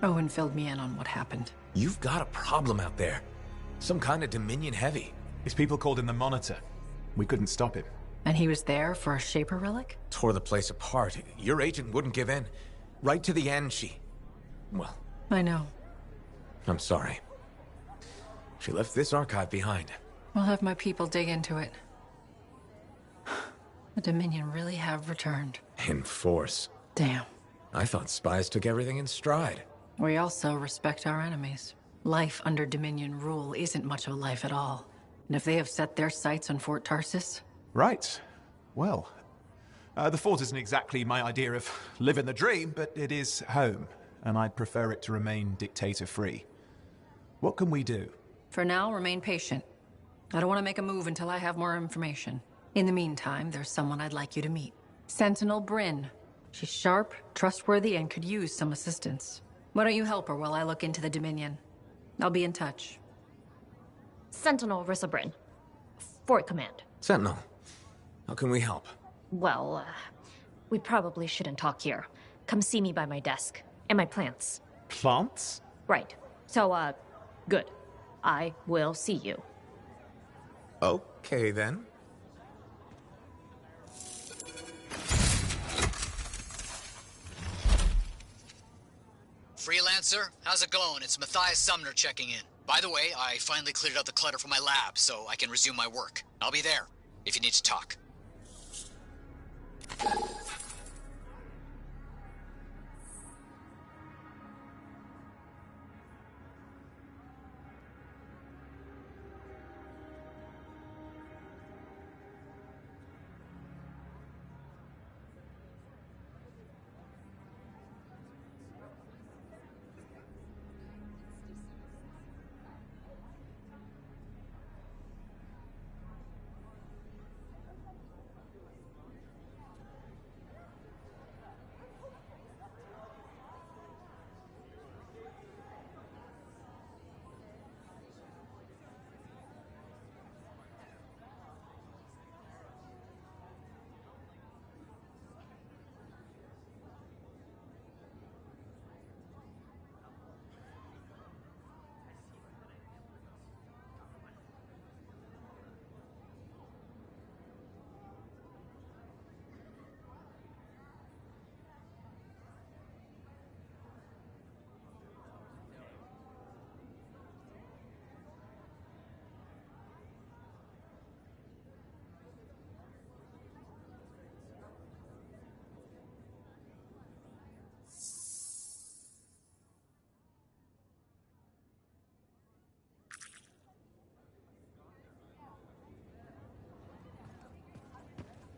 Owen filled me in on what happened. You've got a problem out there. Some kind of Dominion heavy. His people called him the Monitor. We couldn't stop him. And he was there for a Shaper relic? Tore the place apart. Your agent wouldn't give in. Right to the end, well, I know. I'm sorry. She left this archive behind. I'll have my people dig into it. The Dominion really have returned. In force. Damn. I thought spies took everything in stride. We also respect our enemies. Life under Dominion rule isn't much of a life at all. And if they have set their sights on Fort Tarsis... Right. Well, the fort isn't exactly my idea of living the dream, but it is home, and I'd prefer it to remain dictator-free. What can we do? For now, remain patient. I don't want to make a move until I have more information. In the meantime, there's someone I'd like you to meet. Sentinel Bryn. She's sharp, trustworthy, and could use some assistance. Why don't you help her while I look into the Dominion? I'll be in touch. Sentinel Rissa Bryn. Fort Command. Sentinel, how can we help? Well, we probably shouldn't talk here. Come see me by my desk. And my plants. Plants? Right. So, good. I will see you. Okay, then. Freelancer, how's it going? It's Matthias Sumner checking in. By the way, I finally cleared out the clutter from my lab, so I can resume my work. I'll be there, if you need to talk.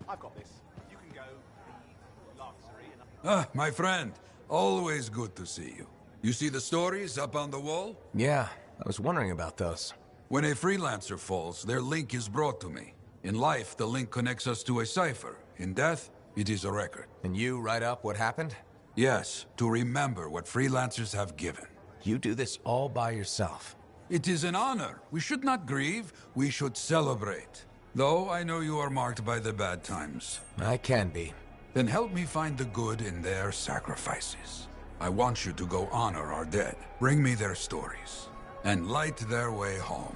I've got this. You can go read Lancery and... Ah, my friend. Always good to see you. You see the stories up on the wall? Yeah, I was wondering about those. When a freelancer falls, their link is brought to me. In life, the link connects us to a cipher. In death, it is a record. And you write up what happened? Yes, to remember what freelancers have given. You do this all by yourself. It is an honor. We should not grieve, we should celebrate. Though I know you are marked by the bad times. I can be. Then help me find the good in their sacrifices. I want you to go honor our dead. Bring me their stories. And light their way home.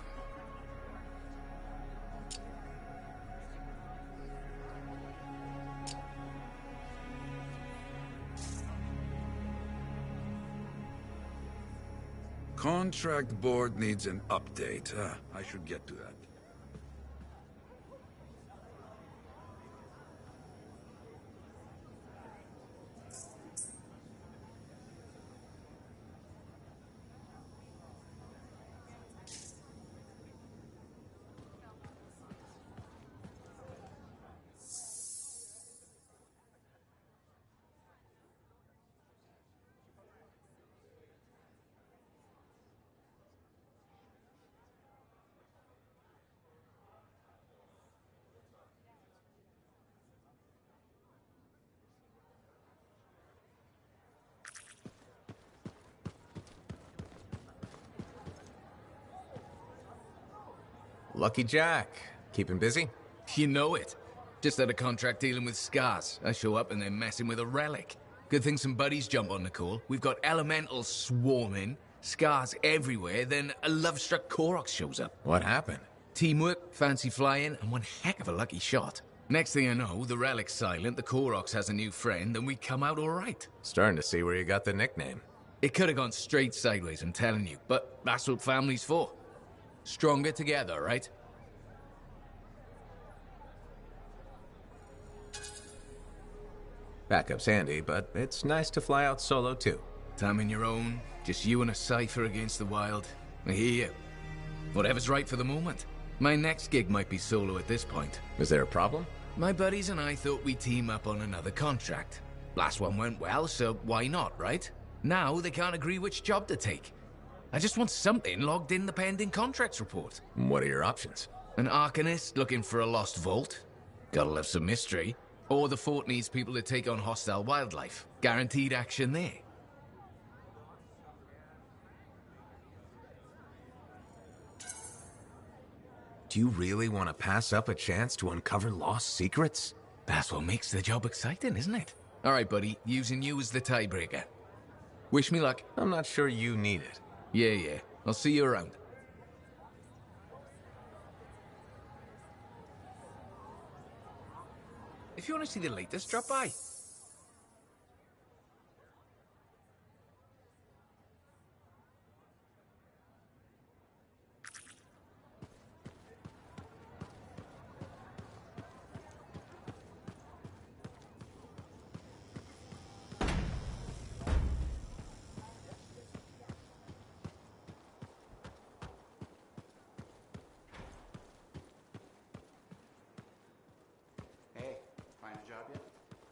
Contract board needs an update. I should get to that. Lucky Jack. Keeping busy? You know it. Just had a contract dealing with scars. I show up and they're messing with a relic. Good thing some buddies jump on the call. We've got elementals swarming, scars everywhere, then a love-struck Koroks shows up. What happened? Teamwork, fancy flying, and one heck of a lucky shot. Next thing I know, the relic's silent, the Koroks has a new friend, and we come out all right. Starting to see where you got the nickname. It could have gone straight sideways, I'm telling you, but that's what family's for. Stronger together, right? Backup's handy, but it's nice to fly out solo too. Time on your own, just you and a cipher against the wild. I hear you. Whatever's right for the moment. My next gig might be solo at this point. Is there a problem? My buddies and I thought we'd team up on another contract. Last one went well, so why not, right? Now they can't agree which job to take. I just want something logged in the pending contracts report. What are your options? An Arcanist looking for a lost vault? Gotta love some mystery. Or the fort needs people to take on hostile wildlife. Guaranteed action there. Do you really want to pass up a chance to uncover lost secrets? That's what makes the job exciting, isn't it? All right, buddy. Using you as the tiebreaker. Wish me luck. I'm not sure you need it. Yeah. I'll see you around. If you want to see the latest, drop by. Hey, find a job yet?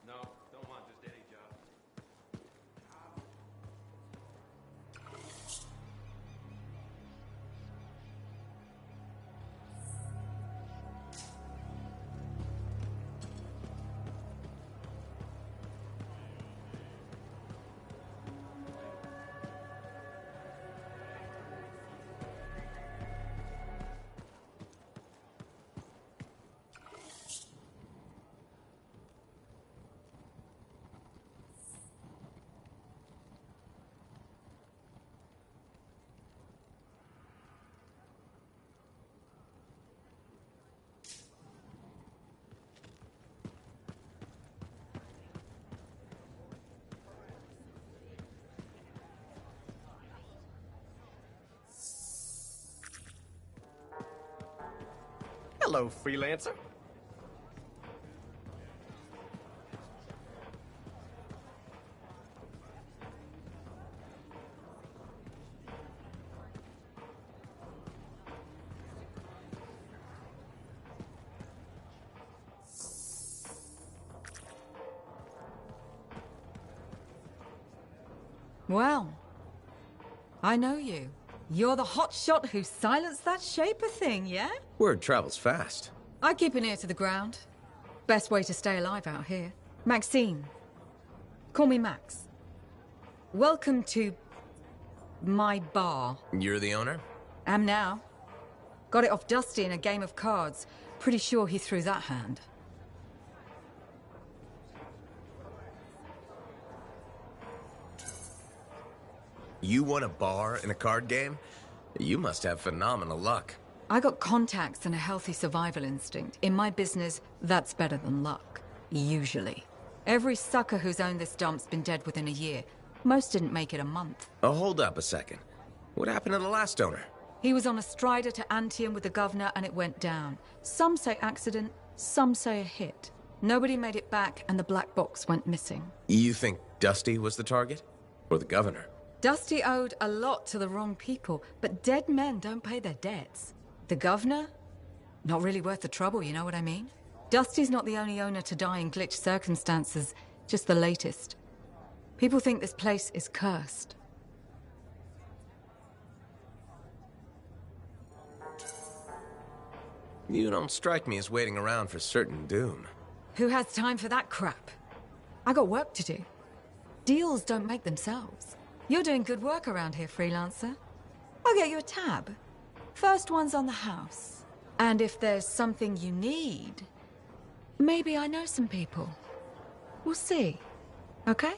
No, don't want just any job. Hello, freelancer. Well, I know you. You're the hotshot who silenced that Shaper thing, yeah? Word travels fast. I keep an ear to the ground. Best way to stay alive out here. Maxine. Call me Max. Welcome to my bar. You're the owner? Am now. Got it off Dusty in a game of cards. Pretty sure he threw that hand. You won a bar in a card game? You must have phenomenal luck. I got contacts and a healthy survival instinct. In my business, that's better than luck. Usually. Every sucker who's owned this dump's been dead within a year. Most didn't make it a month. Oh, hold up a second. What happened to the last owner? He was on a strider to Anthem with the governor and it went down. Some say accident, some say a hit. Nobody made it back and the black box went missing. You think Dusty was the target? Or the governor? Dusty owed a lot to the wrong people, but dead men don't pay their debts. The governor? Not really worth the trouble, you know what I mean? Dusty's not the only owner to die in glitch circumstances, just the latest. People think this place is cursed. You don't strike me as waiting around for certain doom. Who has time for that crap? I got work to do. Deals don't make themselves. You're doing good work around here, freelancer. I'll get you a tab. First one's on the house. And if there's something you need, maybe I know some people. We'll see. Okay?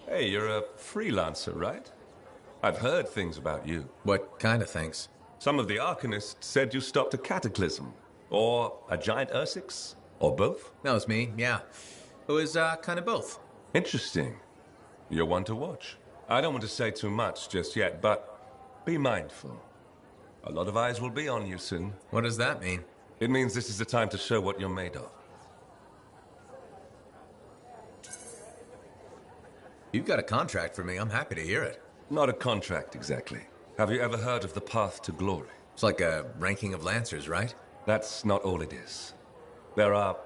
Hey, you're a freelancer, right? I've heard things about you. What kind of things? Some of the Arcanists said you stopped a cataclysm. Or a giant Ursix. Or both. That was me, yeah. It was, kind of both. Interesting. You're one to watch. I don't want to say too much just yet, but be mindful. A lot of eyes will be on you soon. What does that mean? It means this is the time to show what you're made of. You've got a contract for me. I'm happy to hear it. Not a contract, exactly. Have you ever heard of the Path to Glory? It's like a ranking of Lancers, right? That's not all it is. There are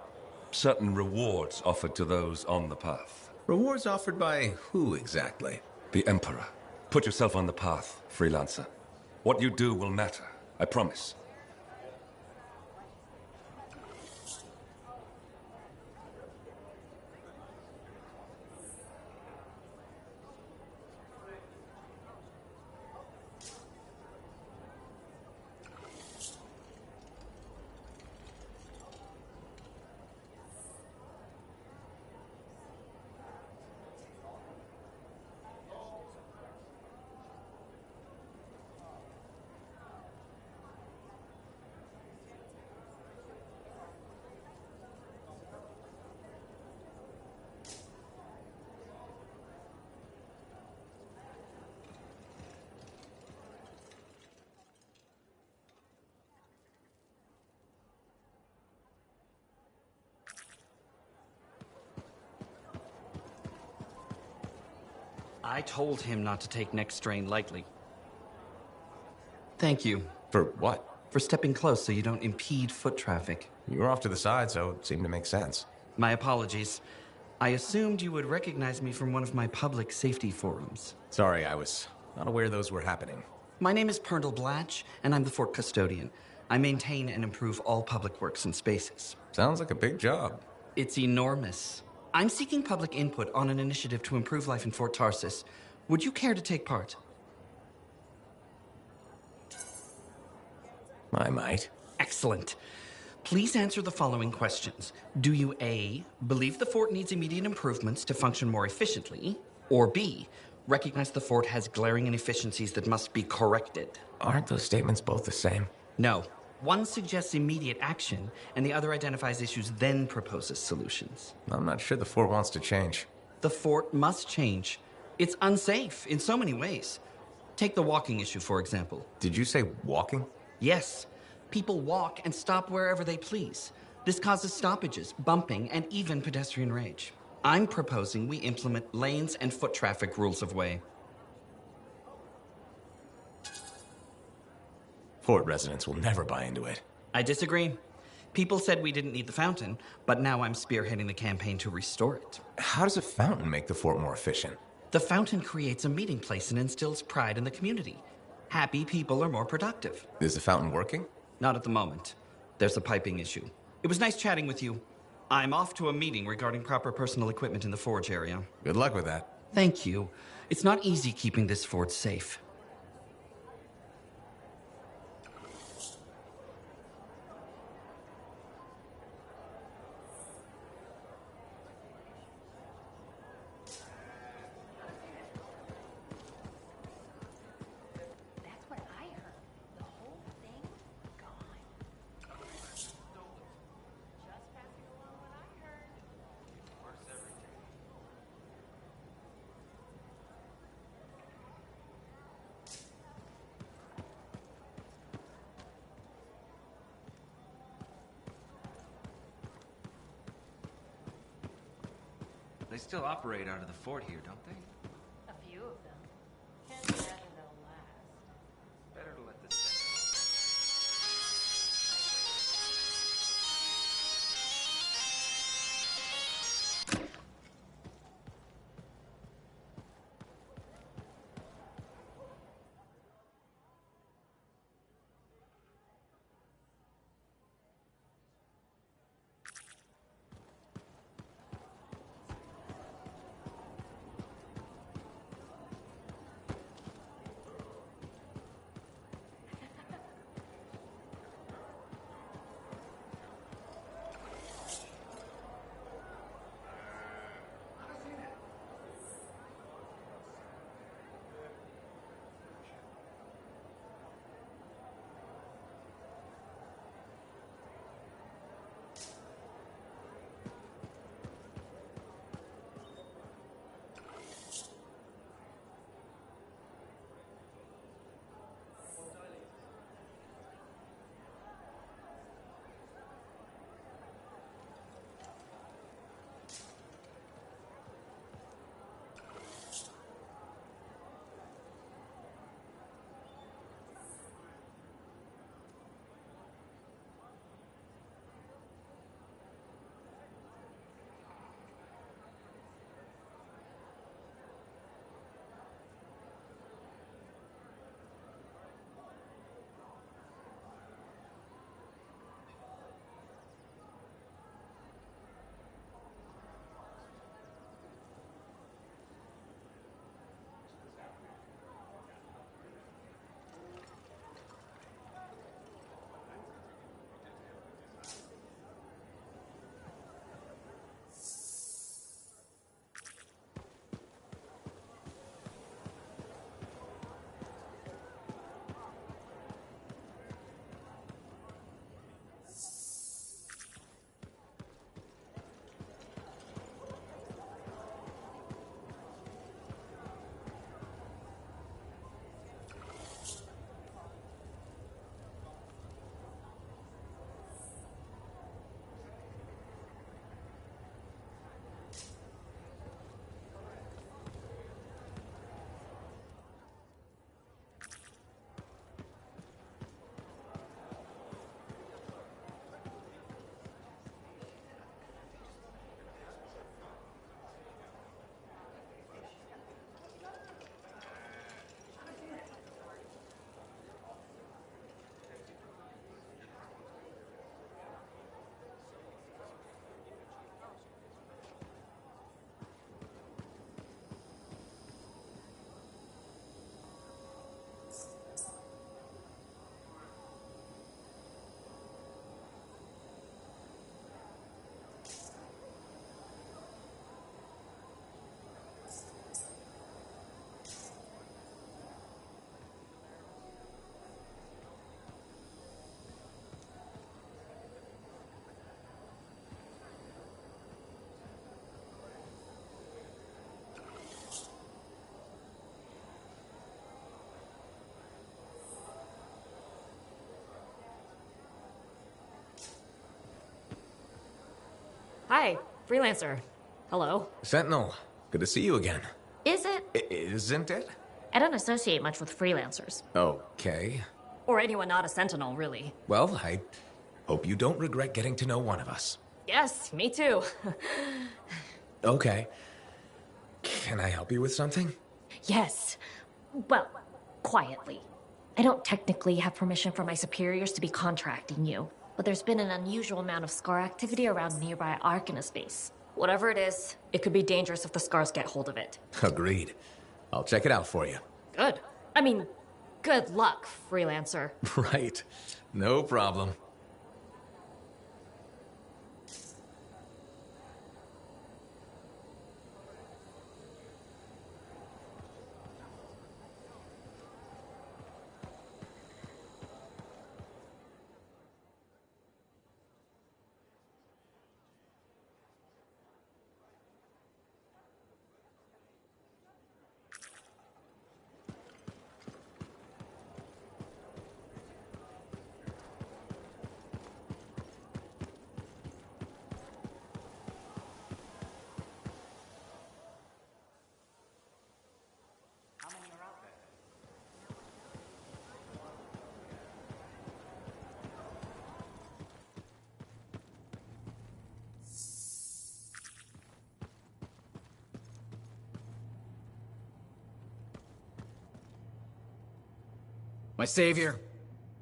certain rewards offered to those on the path. Rewards offered by who exactly? The Emperor. Put yourself on the path, freelancer. What you do will matter, I promise. I told him not to take next strain lightly. Thank you. For what? For stepping close so you don't impede foot traffic. You were off to the side, so it seemed to make sense. My apologies. I assumed you would recognize me from one of my public safety forums. Sorry, I was not aware those were happening. My name is Pernell Blatch, and I'm the fort custodian. I maintain and improve all public works and spaces. Sounds like a big job. It's enormous. I'm seeking public input on an initiative to improve life in Fort Tarsis. Would you care to take part? I might. Excellent. Please answer the following questions. Do you A, believe the fort needs immediate improvements to function more efficiently? Or B, recognize the fort has glaring inefficiencies that must be corrected? Aren't those statements both the same? No. One suggests immediate action, and the other identifies issues, then proposes solutions. I'm not sure the fort wants to change. The fort must change. It's unsafe in so many ways. Take the walking issue, for example. Did you say walking? Yes. People walk and stop wherever they please. This causes stoppages, bumping, and even pedestrian rage. I'm proposing we implement lanes and foot traffic rules of way. Fort residents will never buy into it. I disagree. People said we didn't need the fountain, but now I'm spearheading the campaign to restore it. How does a fountain make the fort more efficient? The fountain creates a meeting place and instills pride in the community. Happy people are more productive. Is the fountain working? Not at the moment. There's a piping issue. It was nice chatting with you. I'm off to a meeting regarding proper personal equipment in the forge area. Good luck with that. Thank you. It's not easy keeping this fort safe. They still operate out of the fort here, don't they? A few of them. Can't imagine they'll last. Better to let this Hi, freelancer. Hello. Sentinel, good to see you again. Is it? Isn't it? I don't associate much with freelancers. Okay. Or anyone not a sentinel, really. Well, I hope you don't regret getting to know one of us. Yes, me too. Okay. Can I help you with something? Yes. Well, quietly. I don't technically have permission from my superiors to be contracting you, but there's been an unusual amount of Scar activity around nearby Arcanist base. Whatever it is, it could be dangerous if the Scars get hold of it. Agreed. I'll check it out for you. Good. I mean, good luck, freelancer. Right. No problem. My savior,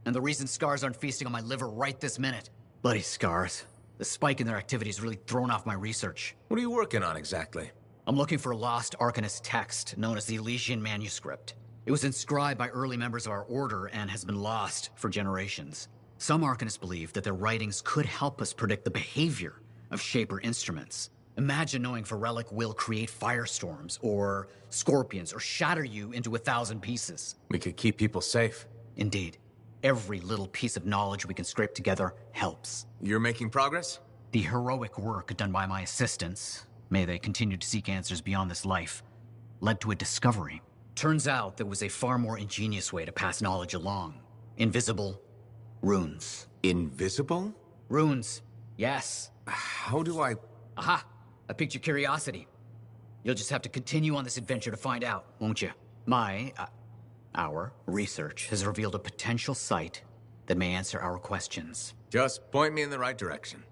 and the reason Scars aren't feasting on my liver right this minute. Bloody Scars. The spike in their activity has really thrown off my research. What are you working on exactly? I'm looking for a lost Arcanist text known as the Elysian Manuscript. It was inscribed by early members of our order and has been lost for generations. Some Arcanists believe that their writings could help us predict the behavior of Shaper instruments. Imagine knowing if a relic will create firestorms, or scorpions, or shatter you into 1,000 pieces. We could keep people safe. Indeed. Every little piece of knowledge we can scrape together helps. You're making progress? The heroic work done by my assistants, may they continue to seek answers beyond this life, led to a discovery. Turns out there was a far more ingenious way to pass knowledge along. Invisible runes. Invisible? Runes, yes. How do I... Aha! I piqued your curiosity. You'll just have to continue on this adventure to find out, won't you? Our research has revealed a potential site that may answer our questions. Just point me in the right direction.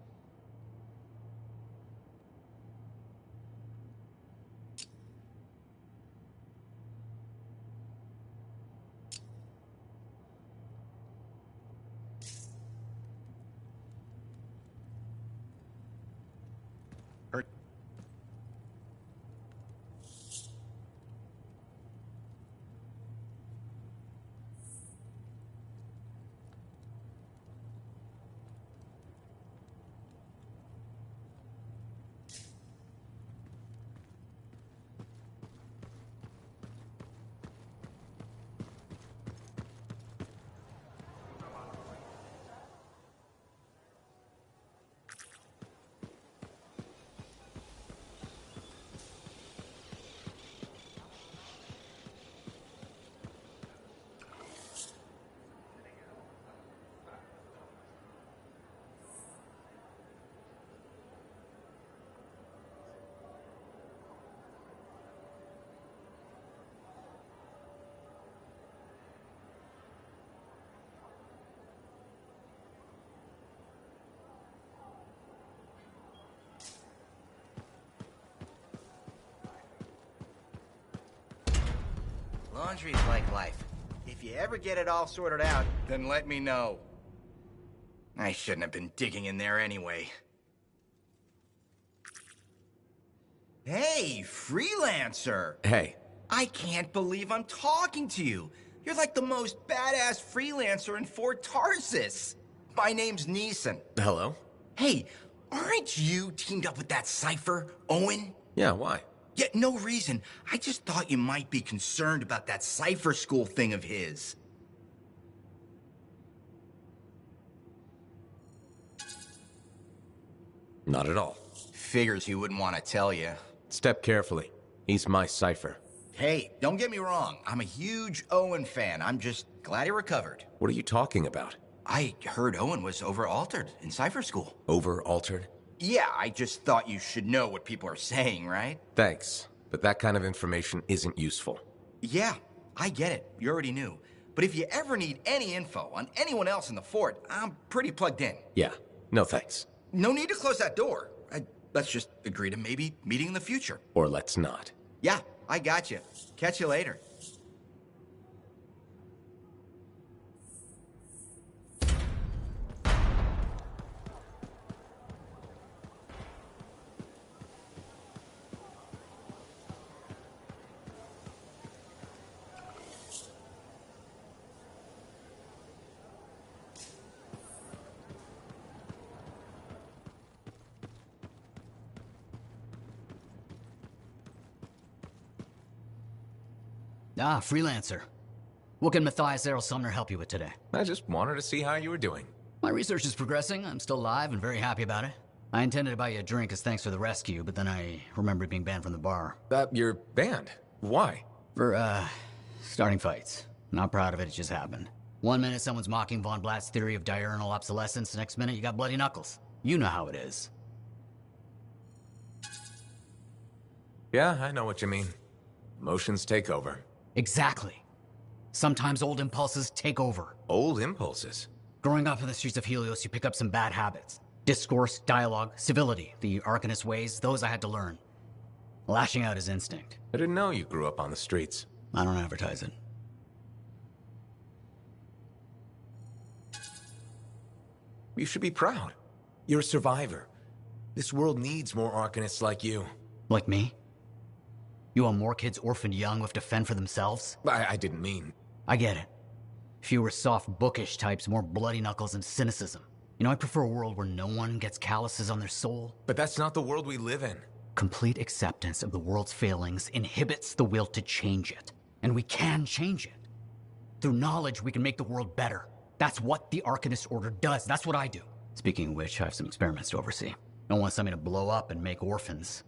Laundry's like life. If you ever get it all sorted out, then let me know. I shouldn't have been digging in there anyway. Hey, freelancer! Hey. I can't believe I'm talking to you. You're like the most badass freelancer in Fort Tarsis. My name's Neeson. Hello? Hey, aren't you teamed up with that cipher, Owen? Yeah, why? Yeah, no reason. I just thought you might be concerned about that cipher school thing of his. Not at all. Figures he wouldn't want to tell you. Step carefully. He's my cipher. Hey, don't get me wrong. I'm a huge Owen fan. I'm just glad he recovered. What are you talking about? I heard Owen was over-altered in cipher school. Over-altered? Yeah, I just thought you should know what people are saying, right? Thanks, but that kind of information isn't useful. Yeah, I get it. You already knew. But if you ever need any info on anyone else in the fort, I'm pretty plugged in. Yeah, no thanks. No need to close that door. Let's just agree to maybe meeting in the future. Or let's not. Yeah, I got you. Catch you later. Ah, freelancer. What can Matthias Errol Sumner help you with today? I just wanted to see how you were doing. My research is progressing. I'm still alive and very happy about it. I intended to buy you a drink as thanks for the rescue, but then I remembered being banned from the bar. You're banned? Why? For, starting fights. Not proud of it, it just happened. One minute someone's mocking Von Blatt's theory of diurnal obsolescence, the next minute you got bloody knuckles. You know how it is. Yeah, I know what you mean. Emotions take over. Exactly. Sometimes old impulses take over. Old impulses? Growing up in the streets of Helios, you pick up some bad habits. Discourse, dialogue, civility, the Arcanist ways, those I had to learn. Lashing out is instinct. I didn't know you grew up on the streets. I don't advertise it. You should be proud. You're a survivor. This world needs more Arcanists like you. Like me? You want more kids orphaned young who have to fend for themselves? I didn't mean... I get it. Fewer soft, bookish types, more bloody knuckles and cynicism. You know, I prefer a world where no one gets calluses on their soul. But that's not the world we live in. Complete acceptance of the world's failings inhibits the will to change it. And we can change it. Through knowledge, we can make the world better. That's what the Arcanist Order does. That's what I do. Speaking of which, I have some experiments to oversee. Don't want something to blow up and make orphans.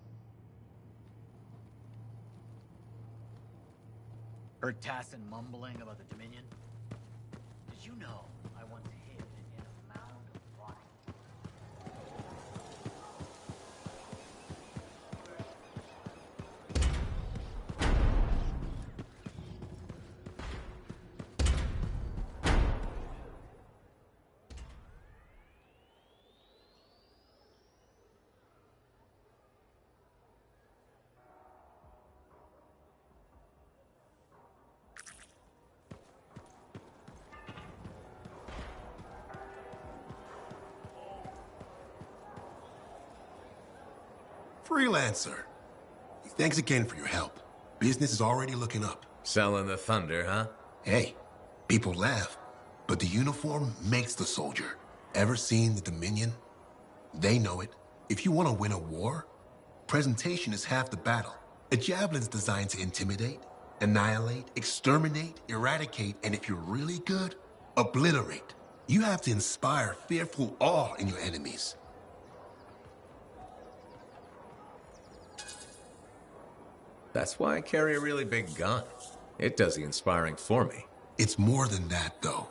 Heard Tassin mumbling about the Dominion? Did you know I once hid in a mound of rotting? Freelancer. Thanks again for your help. Business is already looking up. Selling the thunder, huh? Hey, people laugh, but the uniform makes the soldier. Ever seen the Dominion? They know it. If you want to win a war, presentation is half the battle. A javelin's designed to intimidate, annihilate, exterminate, eradicate, and if you're really good, obliterate. You have to inspire fearful awe in your enemies. That's why I carry a really big gun. It does the inspiring for me. It's more than that, though.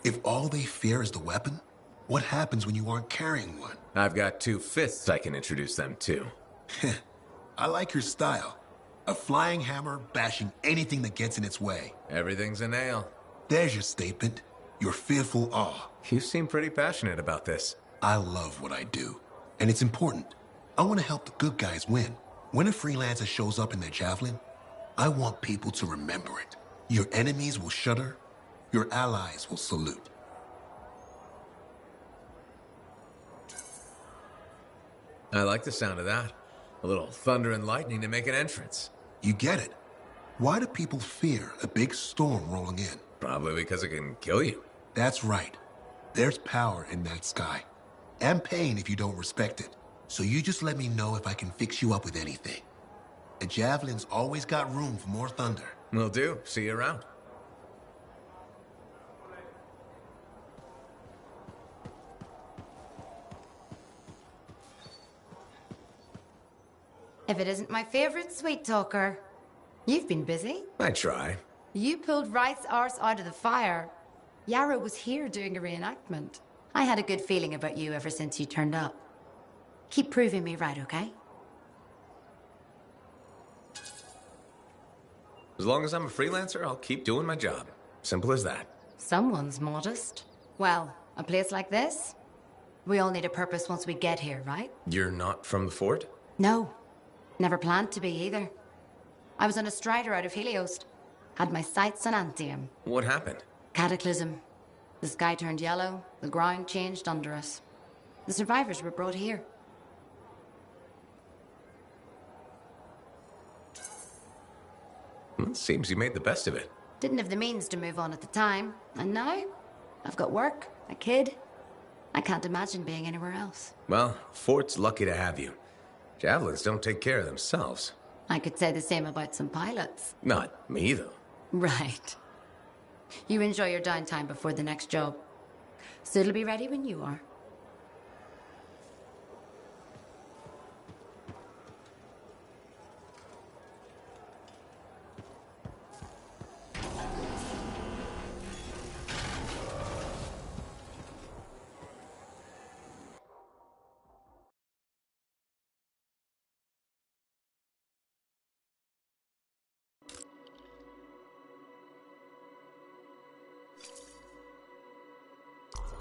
If all they fear is the weapon, what happens when you aren't carrying one? I've got 2 fists I can introduce them to. I like your style. A flying hammer bashing anything that gets in its way. Everything's a nail. There's your statement. Your fearful awe. You seem pretty passionate about this. I love what I do. And it's important. I want to help the good guys win. When a freelancer shows up in their javelin, I want people to remember it. Your enemies will shudder. Your allies will salute. I like the sound of that. A little thunder and lightning to make an entrance. You get it. Why do people fear a big storm rolling in? Probably because it can kill you. That's right. There's power in that sky. And pain if you don't respect it. So you just let me know if I can fix you up with anything. A javelin's always got room for more thunder. Will do. See you around. If it isn't my favorite sweet talker. You've been busy. I try. You pulled Wright's arse out of the fire. Yarrow was here doing a reenactment. I had a good feeling about you ever since you turned up. Keep proving me right, okay? As long as I'm a freelancer, I'll keep doing my job. Simple as that. Someone's modest. Well, a place like this, we all need a purpose once we get here, right? You're not from the fort? No. Never planned to be either. I was on a strider out of Helios. Had my sights on Anthem. What happened? Cataclysm. The sky turned yellow, the ground changed under us. The survivors were brought here. It seems you made the best of it. Didn't have the means to move on at the time, and now I've got work, a kid. I can't imagine being anywhere else. Well, Fort's lucky to have you. Javelins don't take care of themselves. I could say the same about some pilots. Not me, though. Right. You enjoy your downtime before the next job. So it'll be ready when you are.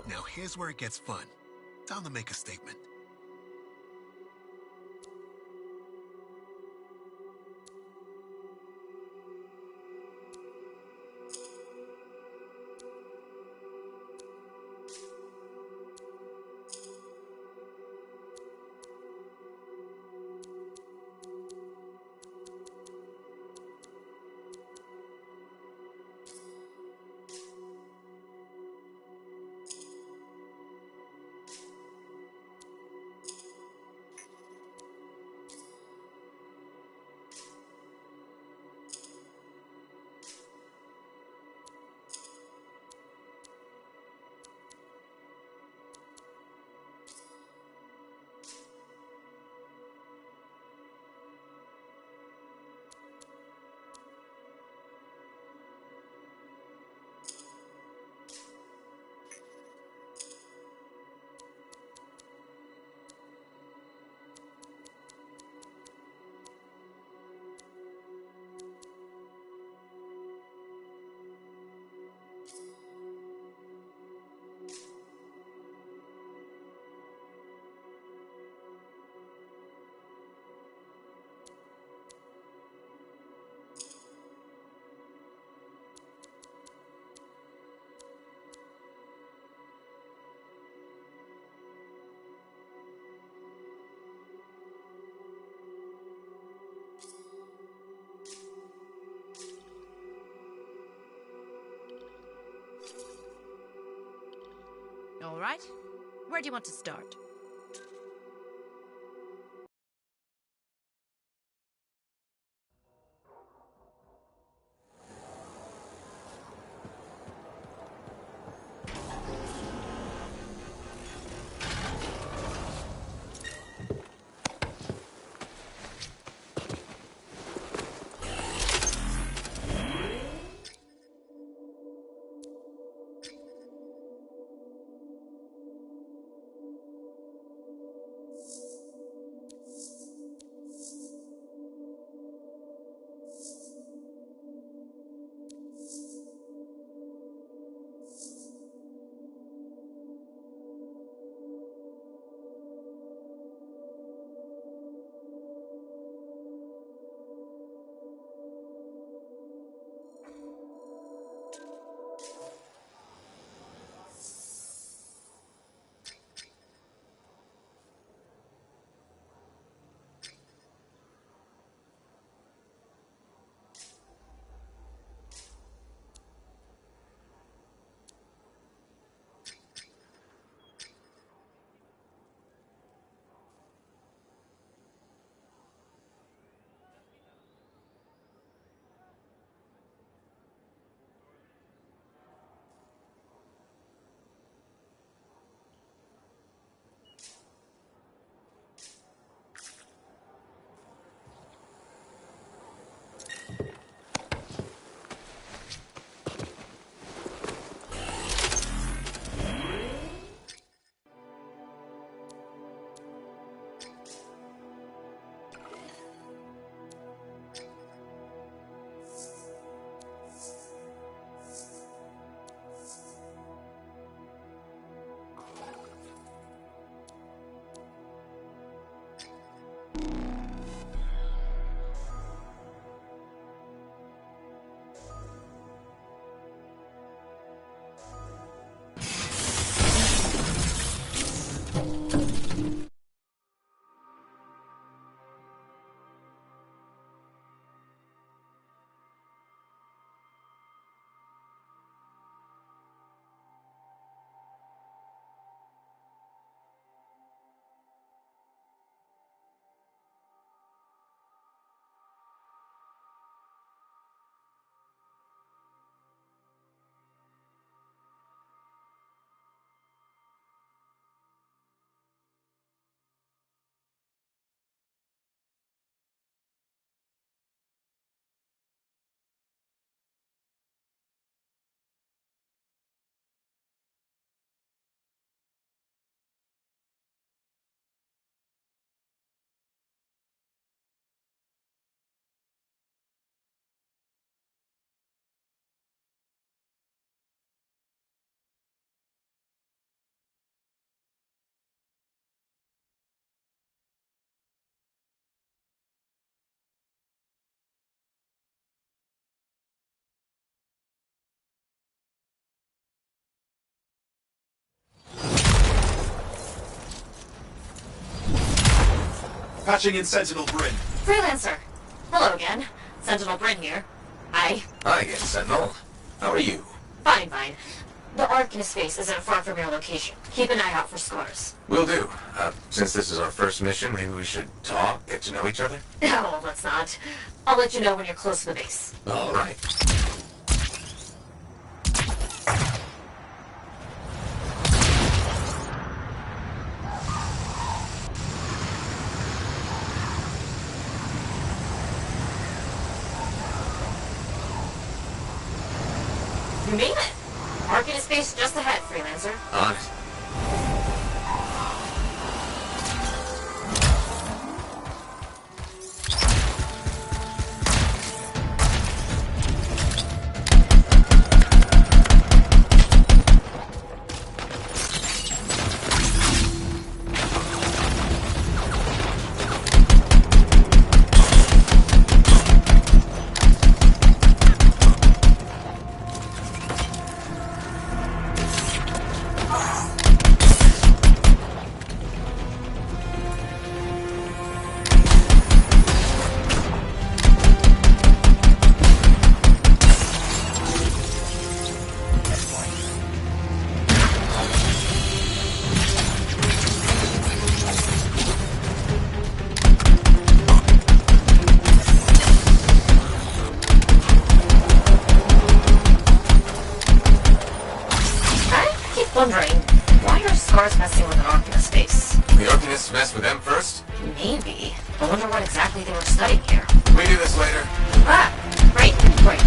Now here's where it gets fun. Time to make a statement. All right. Where do you want to start? Patching in Sentinel Bryn. Freelancer. Hello again. Sentinel Bryn here. Hi. Hi again, Sentinel. How are you? Fine, fine. The Arcanist space isn't far from your location. Keep an eye out for scars. Will do. Since this is our first mission, maybe we should talk, get to know each other? No, let's not. I'll let you know when you're close to the base. All right. You made it! Arcanist base just ahead, Freelancer. On it. Wondering, why are scars messing with an Arcanist space? The Arcanists messed with them first? Maybe. I wonder what exactly they were studying here. We do this later. Ah, great, great.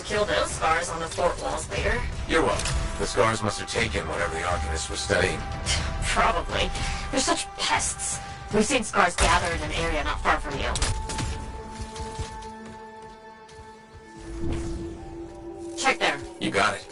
Kill those scars on the fort walls later. You're welcome. The scars must have taken whatever the Arcanists were studying. Probably. They're such pests. We've seen scars gathered in an area not far from you. Check there. You got it.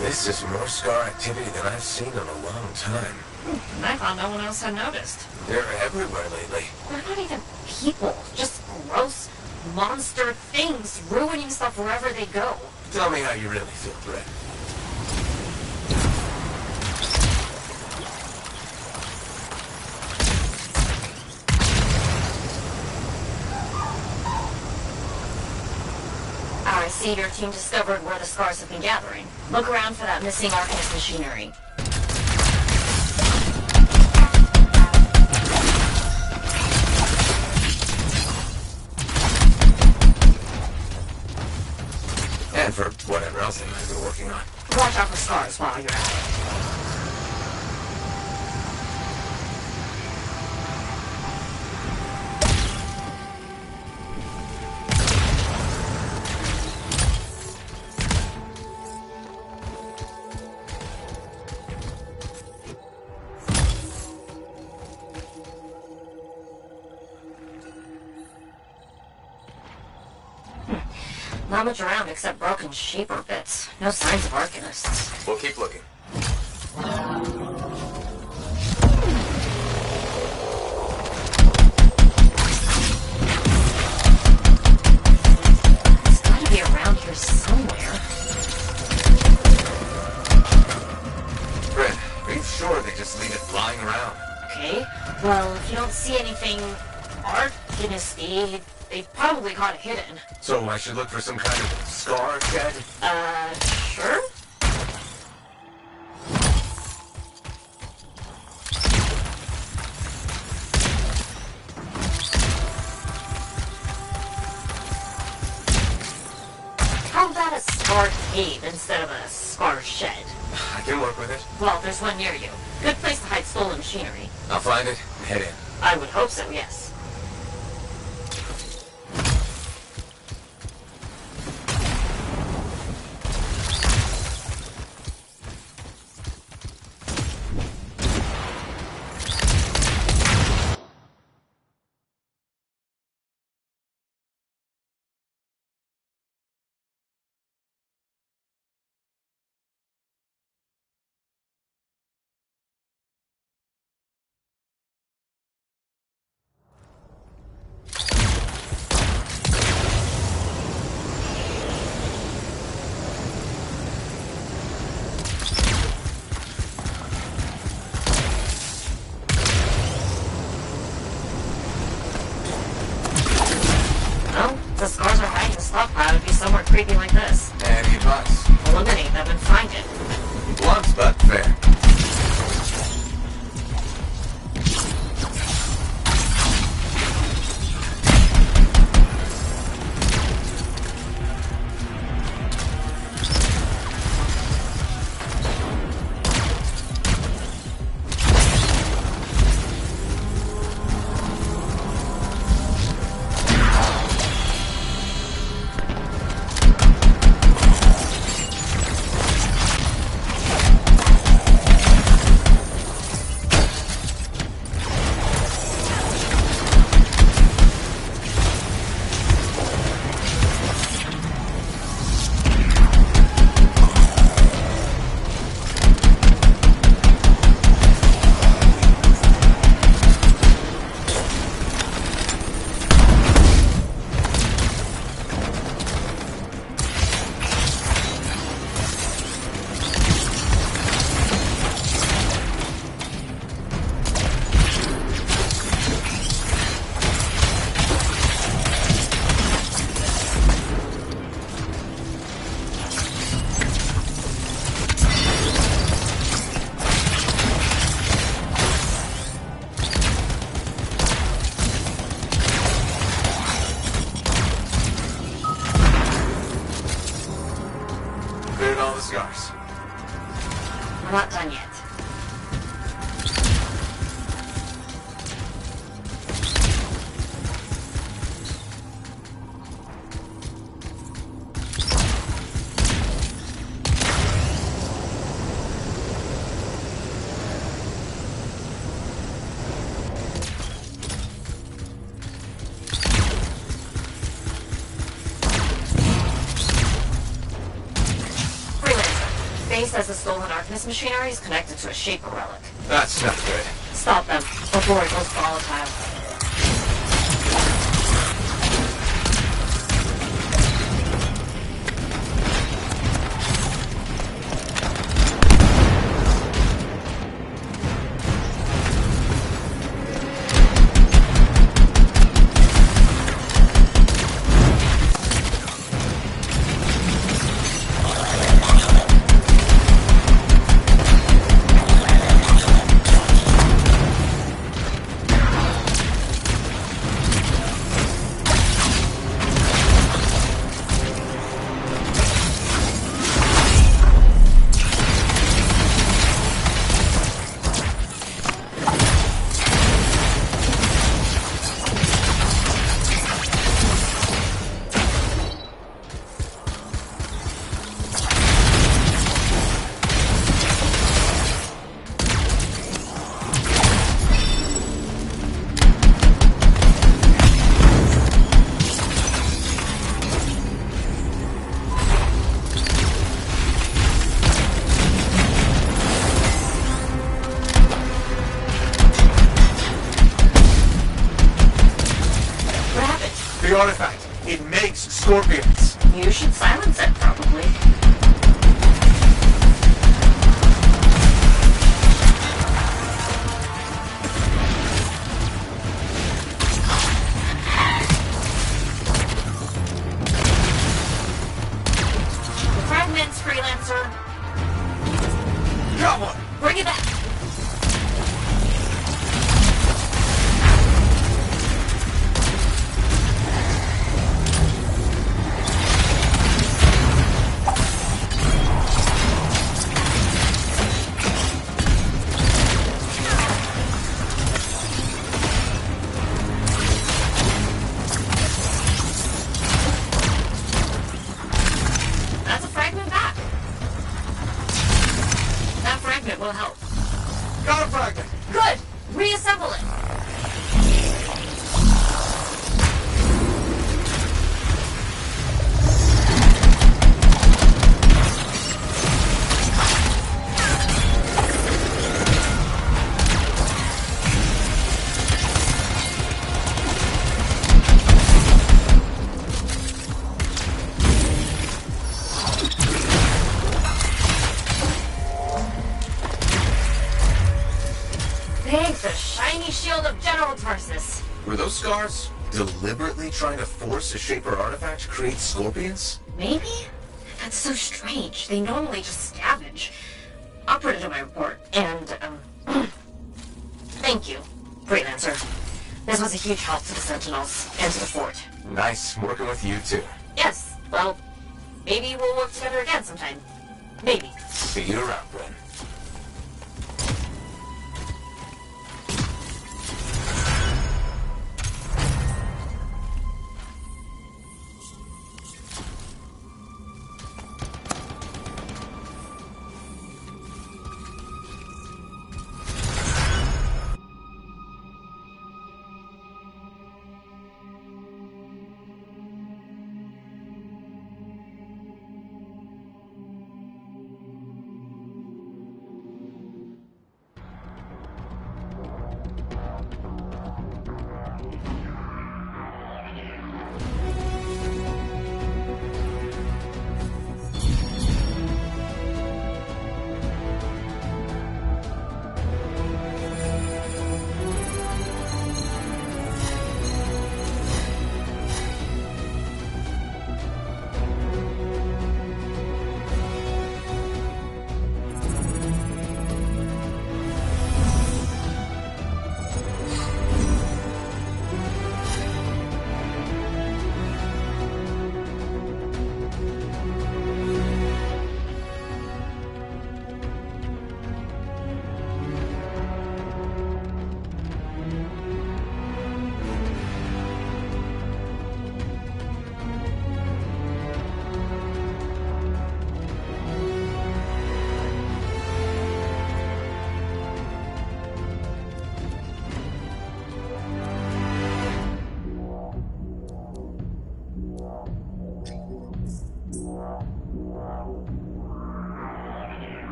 This is more scar activity than I've seen in a long time. And I thought no one else had noticed. They're everywhere lately. They're not even people. Just gross monster things ruining stuff wherever they go. Tell me how you really feel, Brett. I see your team discovered where the scars have been gathering. Look around for that missing Arcanist machinery. And for whatever else they might have been working on. Watch out for scars while you're at it. Not much around except broken shaper bits. No signs of Arcanists. We'll keep looking. It's gotta be around here somewhere. Brett, are you sure they just leave it lying around? Okay. Well, if you don't see anything Arcanist-y, they probably caught it hidden. So I should look for some kind of scar shed? Sure? cave instead of a scar shed. I can work with it. Well, there's one near you. Good place to hide stolen machinery. I'll find it and head in. I would hope so, yes. The scars are hiding the stockpile would be somewhere creepy like this. Any advice? Eliminate them and find it. Blunt but fair. All the scars. We're not done yet. Base says the stolen Arcanist machinery is connected to a Shaper relic. That's not good. Stop them before it goes volatile. The artifact. It makes scorpions. You should silence it, probably. Fragments, Freelancer. Got one. Bring it back. Got a fragment! Good! Reassemble it! Thanks, the shiny shield of General Tarsus. Were those scars deliberately trying to force a Shaper artifact to create scorpions? Maybe? That's so strange. They normally just scavenge. I'll put it in my report. And, thank you, Freelancer. This was a huge help to the Sentinels and to the fort. Nice working with you, too. Yes, well, maybe we'll work together again sometime. Maybe. See you around, Bren.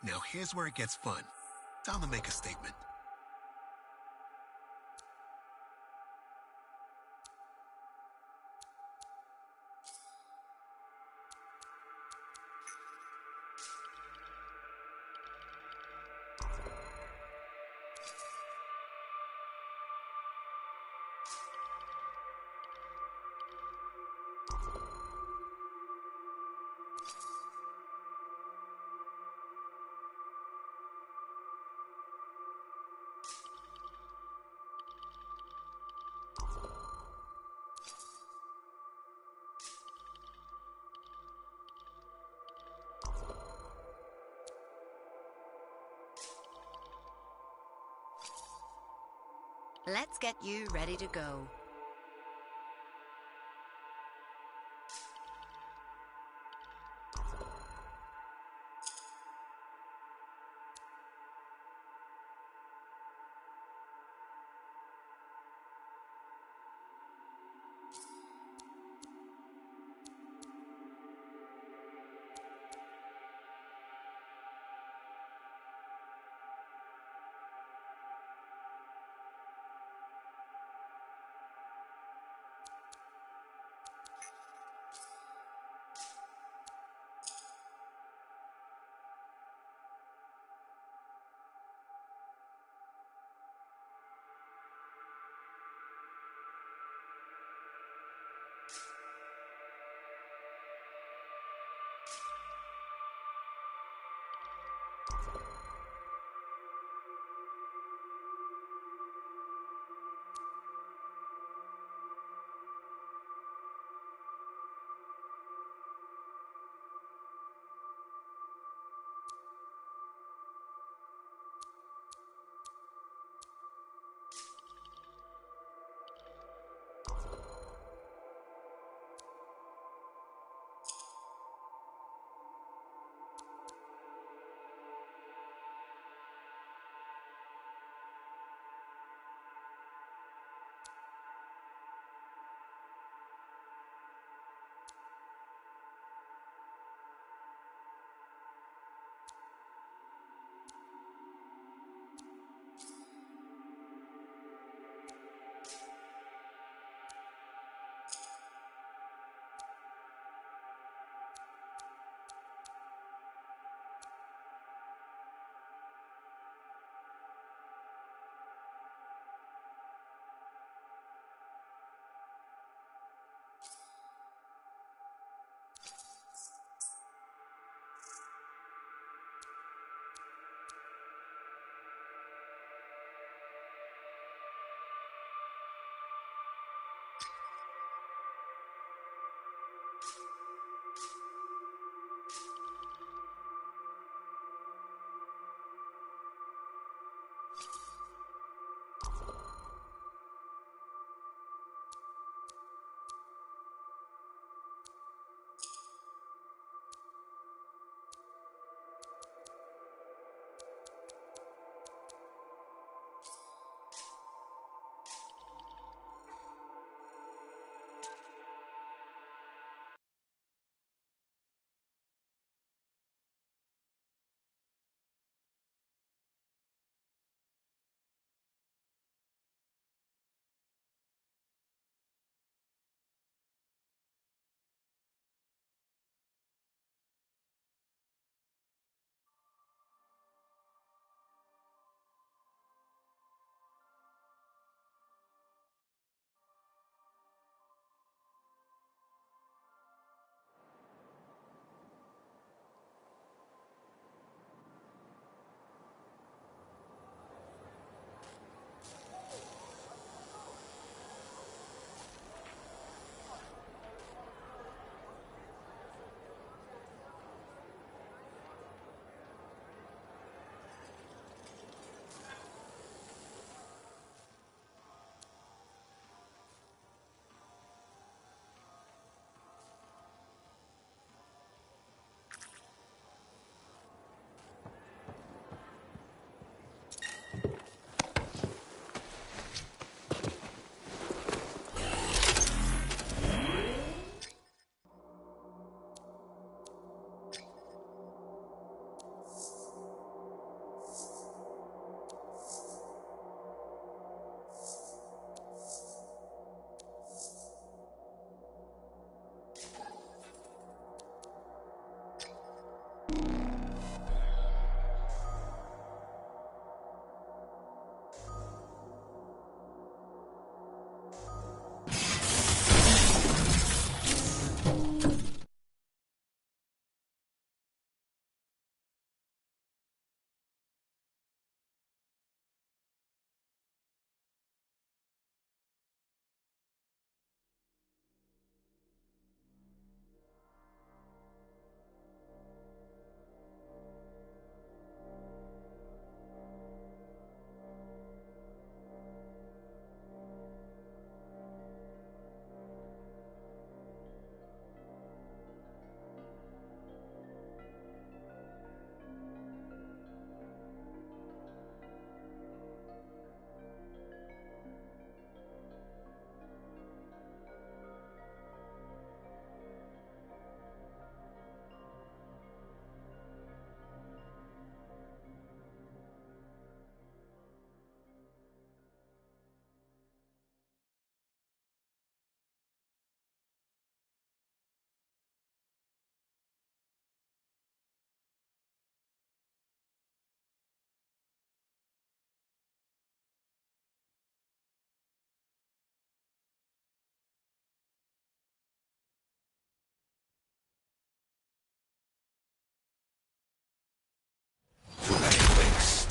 Now here's where it gets fun. Time to make a statement. Let's get you ready to go.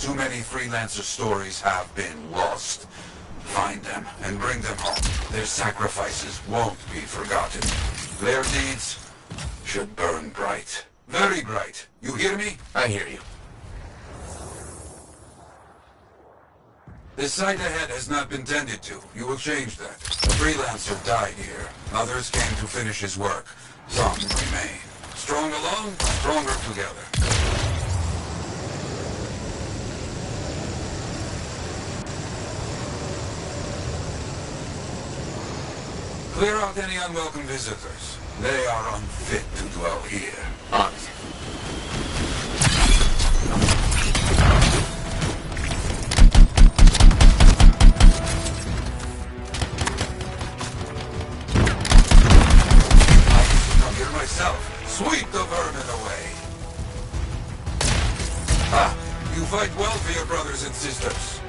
Too many freelancer stories have been lost. Find them and bring them home. Their sacrifices won't be forgotten. Their deeds should burn bright. Very bright. You hear me? I hear you. The site ahead has not been tended to. You will change that. A freelancer died here. Others came to finish his work. Some remain. Strong alone, stronger together. Clear out any unwelcome visitors. They are unfit to dwell here. On it. Sweep the vermin away. Ah, you fight well for your brothers and sisters.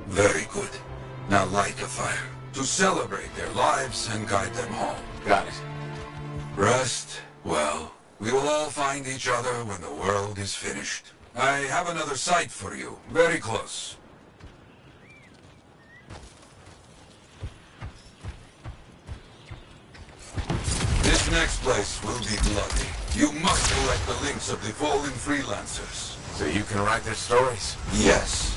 Very good. Now light the fire to celebrate their lives and guide them home. Got it. Rest well. We will all find each other when the world is finished. I have another site for you, very close. This next place will be bloody. You must collect the links of the fallen freelancers. So you can write their stories? Yes.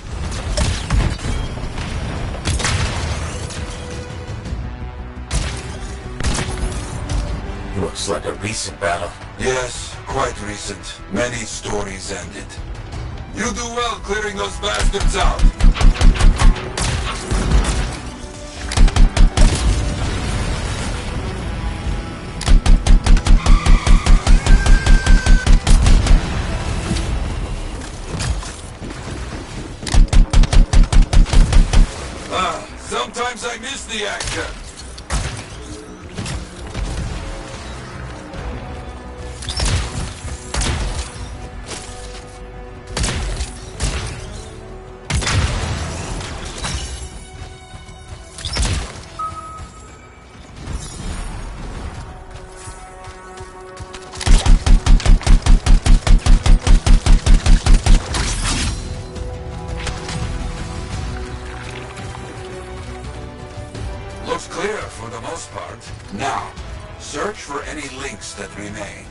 Looks like a recent battle. Yes, quite recent. Many stories ended. You do well clearing those bastards out. Sometimes I miss the action. Looks clear for the most part. Now, search for any links that remain.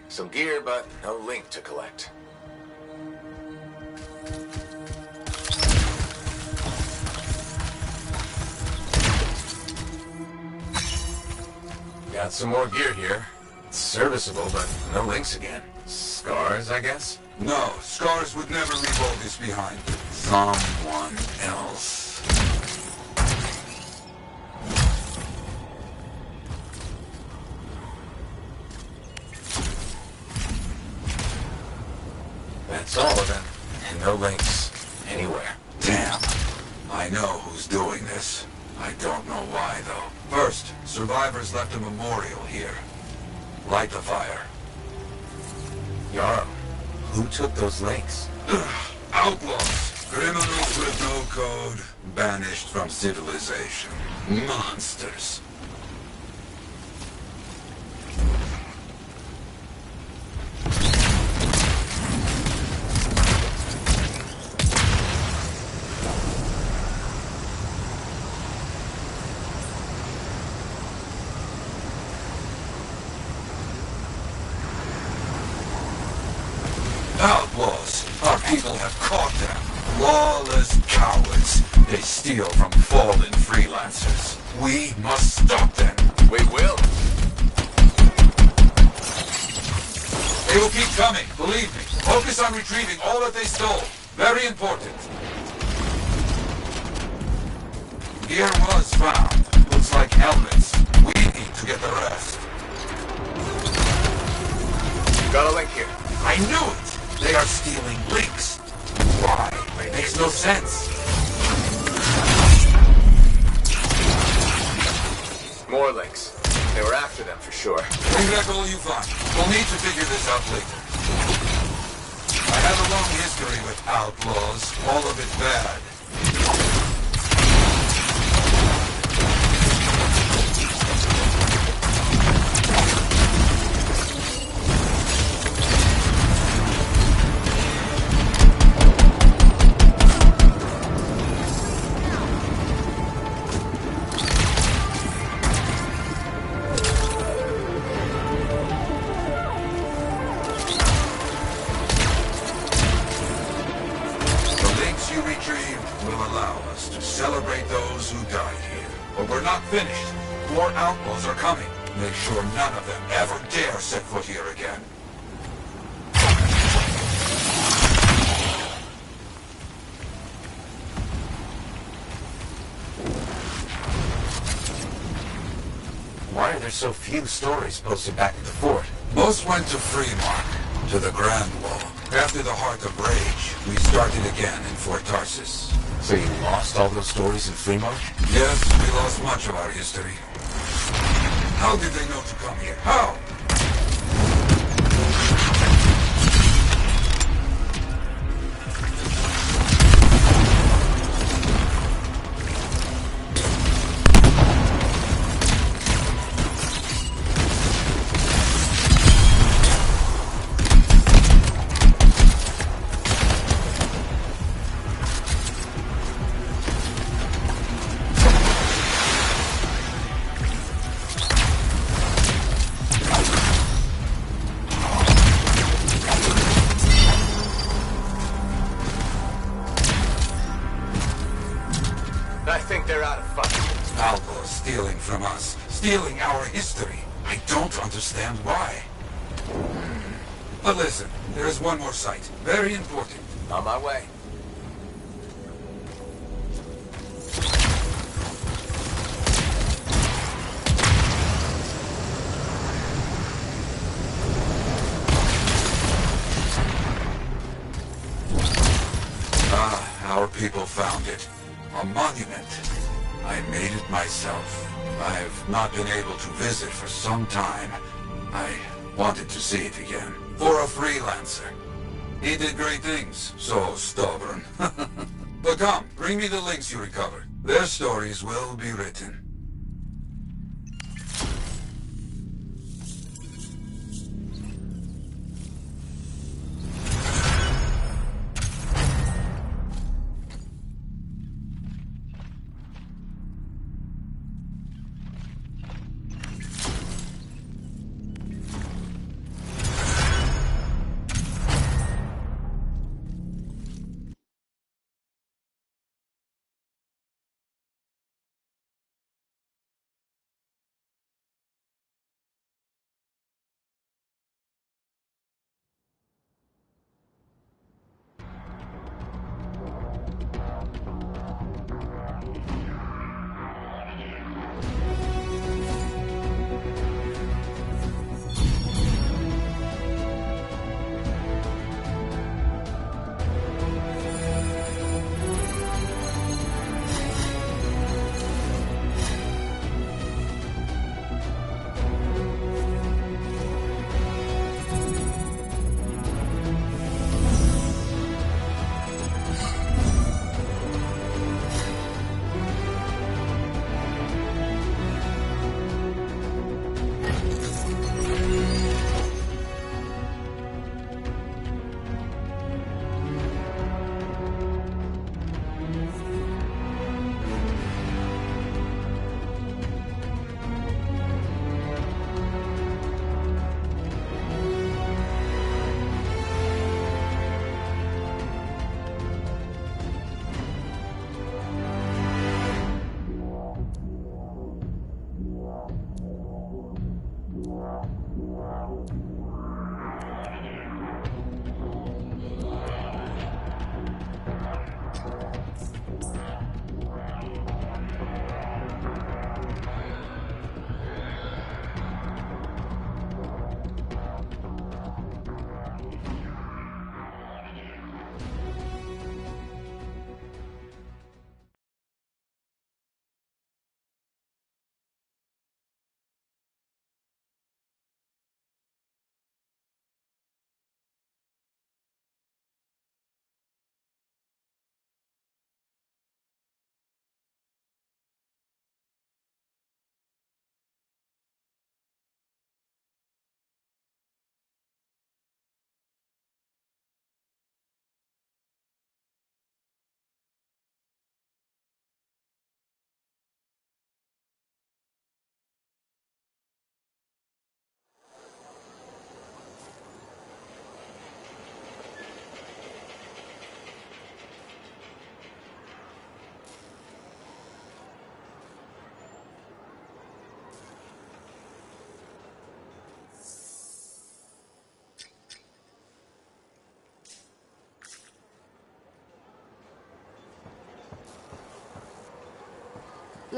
Some gear, but no link to collect. Got some more gear here. It's serviceable, but no links again. Scars, I guess? No, scars would never leave all this behind. Someone else. That's all of them. And no links. Anywhere. Damn. I know who's doing this. I don't know why, though. First, survivors left a memorial here. Light the fire. Yarrow, who took those links? Outlaws. Criminals with no code. Banished from civilization. Monsters. Outlaws! Our people have caught them. Lawless cowards. They steal from fallen freelancers. We must stop them. We will. They will keep coming, believe me. Focus on retrieving all that they stole. Very important. Gear was found. Looks like helmets. We need to get the rest. Got a link here. I knew it! They are stealing links. Why? It makes no sense. More links. They were after them for sure. Bring back all you find. We'll need to figure this out later. I have a long history with outlaws, all of it bad. Finished. More outlaws are coming. Make sure none of them ever dare set foot here again. Why are there so few stories posted back at the fort? Most went to Freemark, to the Grand Wall. After the Heart of Rage, we started again in Fort Tarsis. So you lost all those stories in Freemark? Yes, we lost much of our history. How did they know to come here? How? I think they're out of fucking. Outlaws stealing from us. Stealing our history. I don't understand why. But listen, there's one more site. Very important. On my way. Ah, our people found it. A monument. I made it myself. I've not been able to visit for some time. I wanted to see it again. For a freelancer. He did great things. So stubborn. But come, bring me the links you recovered. Their stories will be written.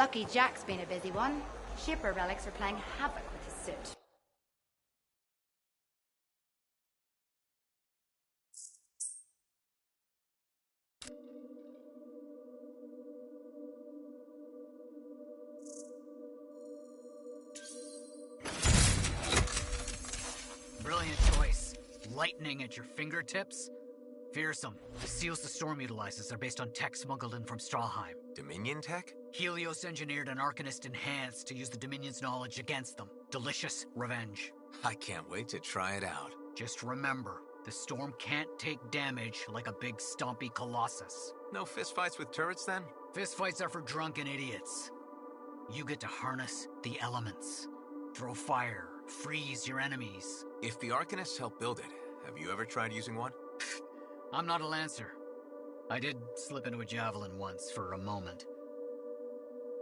Lucky Jack's been a busy one. Shipper relics are playing havoc with his suit. Brilliant choice. Lightning at your fingertips? Fearsome. The seals the storm utilizes are based on tech smuggled in from Strahlheim. Dominion tech? Helios engineered an Arcanist enhanced to use the Dominion's knowledge against them. Delicious revenge. I can't wait to try it out. Just remember, the storm can't take damage like a big stompy colossus. No fistfights with turrets then? Fistfights are for drunken idiots. You get to harness the elements. Throw fire, freeze your enemies. If the Arcanists help build it, have you ever tried using one? I'm not a Lancer. I did slip into a javelin once for a moment.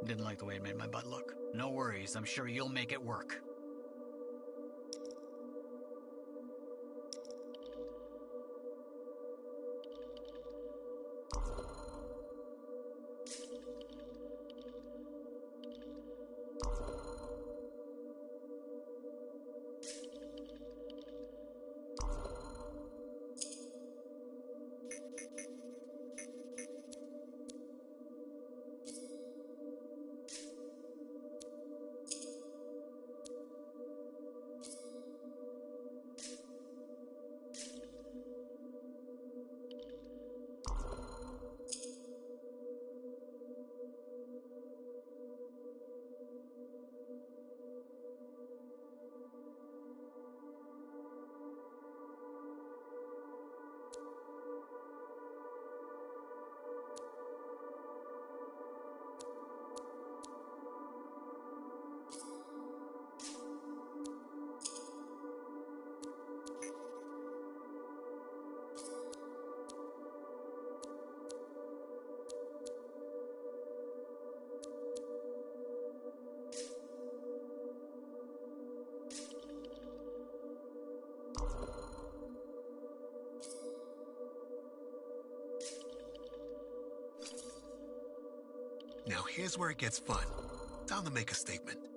Didn't like the way it made my butt look. No worries, I'm sure you'll make it work. Now here's where it gets fun. Time to make a statement.